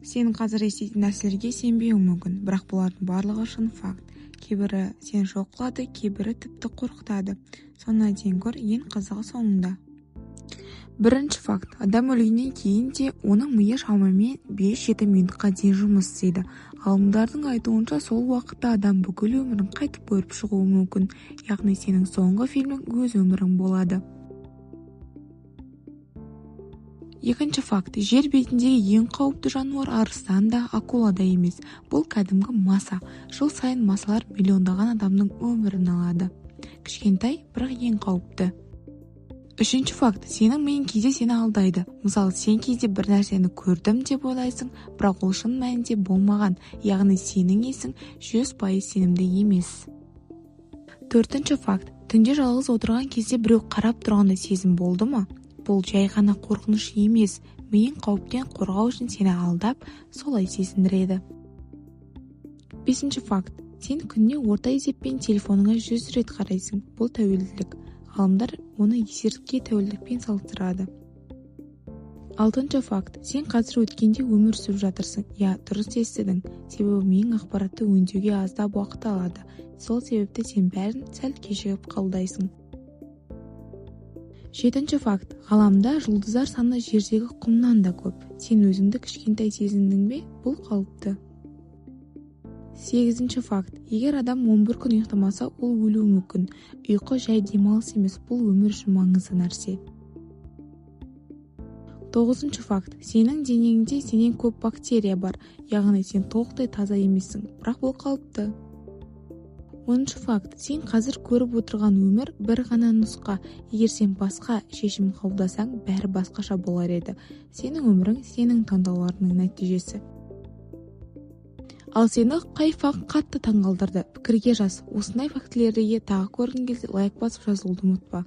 Сен қазір еститін нәрселерге сенбеуің мүмкін, бірақ бұлардың барлығы шын факт. Кейбірі сені шок қылады, кейбірі тіпті қорқытады. Соны дейін көр, ең қызығы соңында. Бірінші факт. Адам өлгеннен кейін де оның миы шамамен 5-7 минутқа дейін жұмыс істейді. Ғалымдардың айтуынша сол уақытта адам бүкіл өмірін қайтып көріп шығуы мүмкін. Яғни сенің соңғы фильмің өз өмірің болады. Екінші факт. Жер бетіндегі ең қауіпті жануар арыстан да, акула да емес. Бұл кәдімгі маса. Жыл сайын масалар миллиондаған адамның өмірін алады. Кішкентай, бірақ ең қауіпті. Үшінші факт. Сенің миың кейде сені алдайды. Мысалы, сен кейде бір нәрсені көрдім деп ойлайсың, бірақ ол шын мәнінде болмаған. Яғни сенің есің 100% сенімді емес. Төртінші факт. Түнде жалғыз отырған кезде біреу қарап тұрғандай сезім болды ма? Бұл жай ғана қорқыныш емес, миың қауіптен қорғау үшін сені алдап, солай сезіндіреді. Бесінші факт. Сен күніне орта есеппен телефоныңа 100 рет қарайсың. Бұл тәуелділік. Ғалымдар оны есірткі тәуелділікпен салыстырады. Алтыншы факт. Сен қазір өткенде өмір сүріп жатырсың. Дұрыс естідің. Себебі миың ақпаратты өңдеуге аздап уақыт алады. Сол себепті сен бәрін сәл кешігіп қабылдайсың. Жетінші факт. Ғаламда жұлдыздар саны жердегі құмнан да көп. Сен өзіңді кішкентай сезіндің бе? Бұл қалыпты. Сегізінші факт. Егер адам 11 күн ұйықтамаса, ол өлуі мүмкін. Ұйқы жай демалыс емес, бұл өмір үшін маңызды нәрсе. Тоғызыншы факт. Сенің денеңде сенен көп бактерия бар, яғни сен толықтай таза емессің, бірақ бұл қалыпты. 10-шы факт. Сен қазір көріп отырған өмір бір ғана нұсқа. Егер сен басқа шешім қабылдасаң, бәрі басқаша болар еді. Сенің өмірің сенің таңдауларыңның нәтижесі. Ал сені қай факт қатты таңғалдырды? Пікірге жаз. Осындай фактілерге тағы көргің келсе, лайк басып жазылуды ұмытпа.